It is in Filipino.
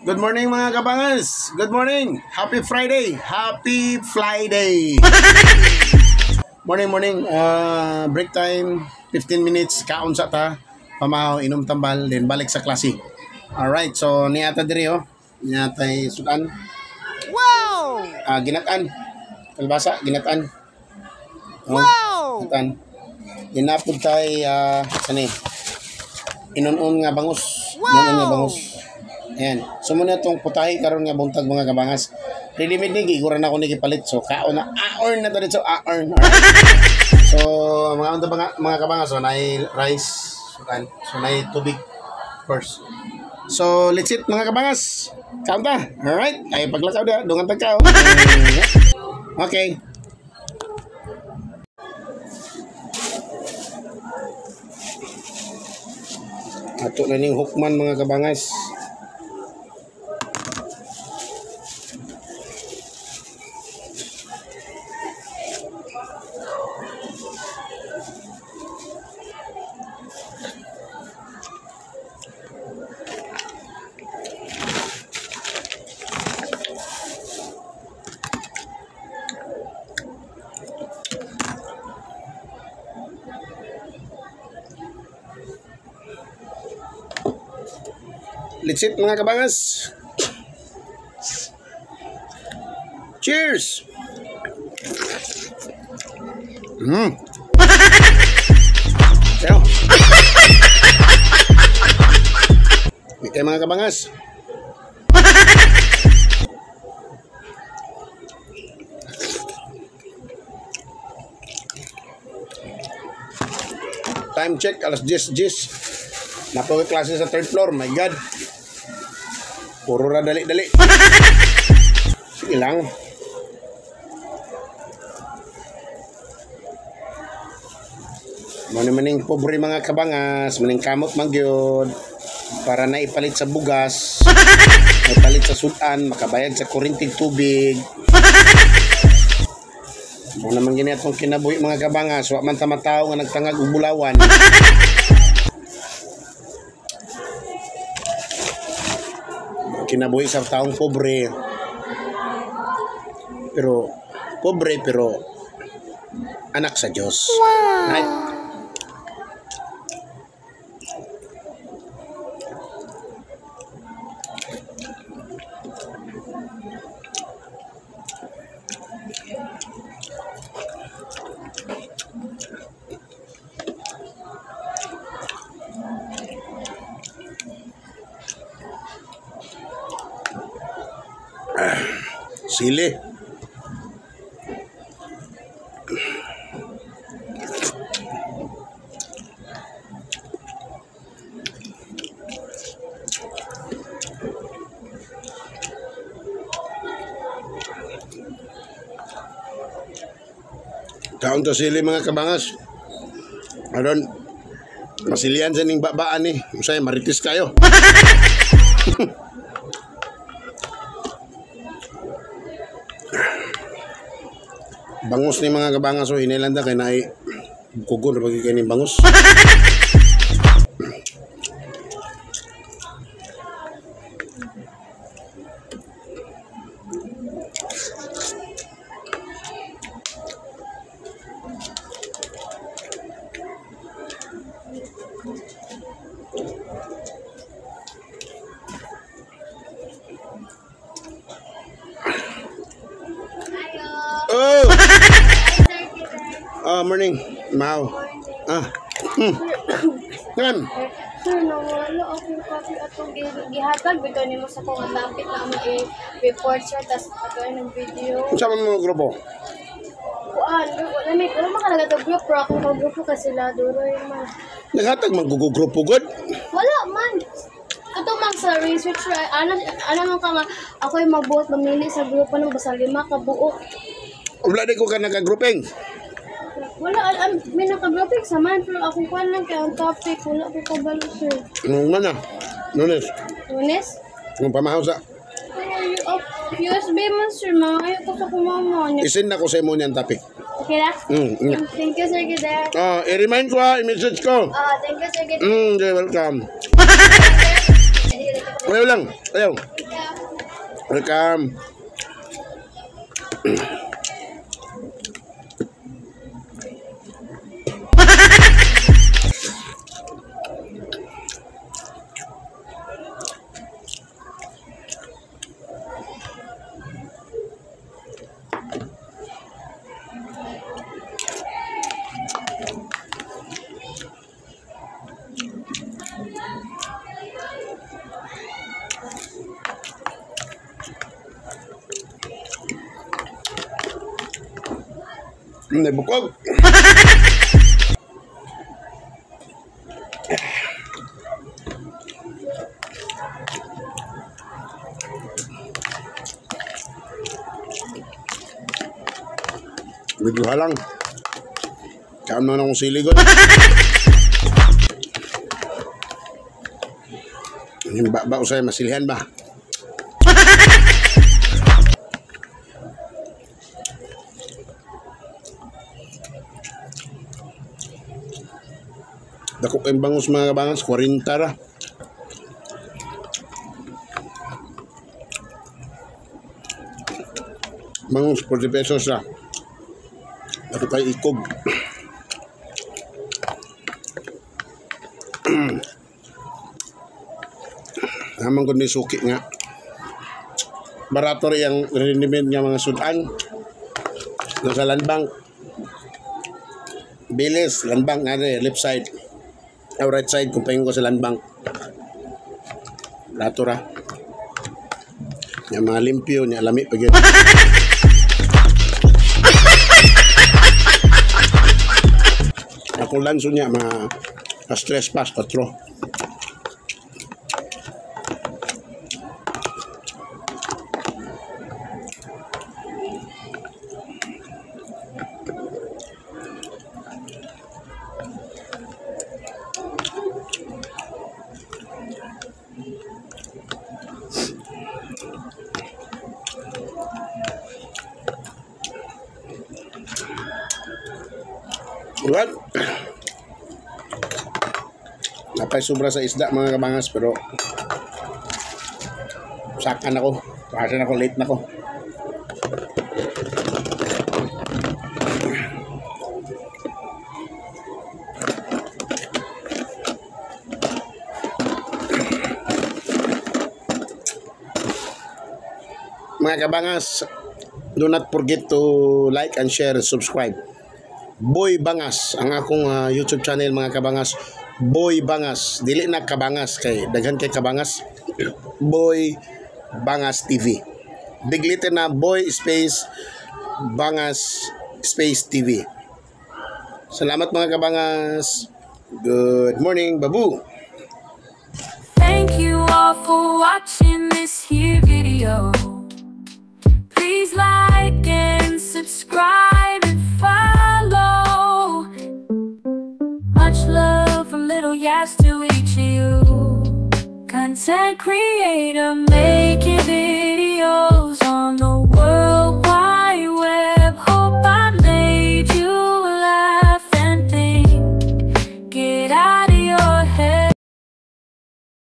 Good morning mga kabangas. Good morning. Happy Friday. Happy Friday. Morning. Break time. 15 minutes. Kaon sa ta. Pamahaw, inom tambal. Then balik sa klase. Alright. So, niyata diri oh. Niyatay sudan. Wow! Ginataan. Kalbasa. Ginataan. Oh, Wow! ginataan. Ginapod tay sani. Inunon nga bangus. Inunon nga bangus. Ayan. So muna itong putahe karon nga buntag mga kabangas. Lilimit ni giguran ako ni gipalit. So kaon na aorn na to dito. Aorn. So mga kabangas so nay rice. So nay tubig first. So let's eat mga kabangas. Kaon ta. Alright. Ay paglakaw da. Dungan tagkaw. Okay. Ato na ning hukman mga kabangas. Let's eat mga kabangas. Cheers. Yo. Mikay mga kabangas. Time check, alas 10. Napawag klase sa third floor. My God. Puro ra dali-dali. Sige lang. Maning pobre mga kabangas, maning kamot magyod para na ipalit sa bugas, ipalit sa sudan, makabayad sa kurintig tubig. Mo naman gini atong kinabuhi mga kabangas, wa man ta mataw nga nagtangag og bulawan. Kinabuhi sa taong pobre. Pero pobre pero anak sa Diyos. Wow! Right? Sili. Kaon to sili mga kabangas. Aron masilian sa ning babaan ni. Usay maritis kayo. Bangus ni mga kabangas so hinilanda kay naay kugon pag kini bangus. Morning. Mau. Kan? Sir, nawala akong copy atong gihatag bitaw nimo sa kong lapit na mo i-report sir tas atong ng video. Sa mga grupo? Kuan, wala makalaga to group pero akong grupo kasi sila duroy man. Naghatag magugrupo god? Wala man. Kato man sa research ano man ka nga ako ay magbuot mamili sa grupo ng basta 5 ka buok. Wala di ko ka naka-grouping. Wala, may naka-grouping sa man, pero akong kuhan lang kaya ang topic, wala ko kabalo, sir. Anong man na? Lunes? Lunes? Anong pamahaw sa? USB man, sir, mga ayaw ko sa kumama. Isin na ko sa imo niyang topic. Okay na? Mm. Thank you, Sir Gider. I-remind ko ha, i-message ko. Thank you, Sir Gider. Okay, welcome. Ayaw lang, ayaw. Welcome. Bukog. Medyo halang. Kaam na akong siligot. Yung ba usay masilihan ba? Dako kayong bangus mga kabangas, 40 ra. Bangus, 40 pesos ra. Dako kayo ikog. Naman ko ni suki nga. Barato rin yung rendiment nga mga sudan. Nasa landbank. Bilis, landbank nga rin, left side. Right side, kumpayin ko sa land bank. Lato ra. Yung mga limpyo, yung alami pag yun. Ako lanso niya, mga stress pass, 4. Well, napay sobra sa isda mga kabangas pero sakan ako kasi ako late na ko. Mga kabangas, do not forget to like and share and subscribe. Boy Bangas ang akong YouTube channel mga kabangas. Boy Bangas, dili na kabangas kay daghan kay kabangas. Boy Bangas TV. Big letter na Boy space Bangas space TV. Salamat mga kabangas. Good morning, babu. Thank you all for watching this here video. Please like and subscribe and follow. Much love from Little Yas to each of you. Content creator, make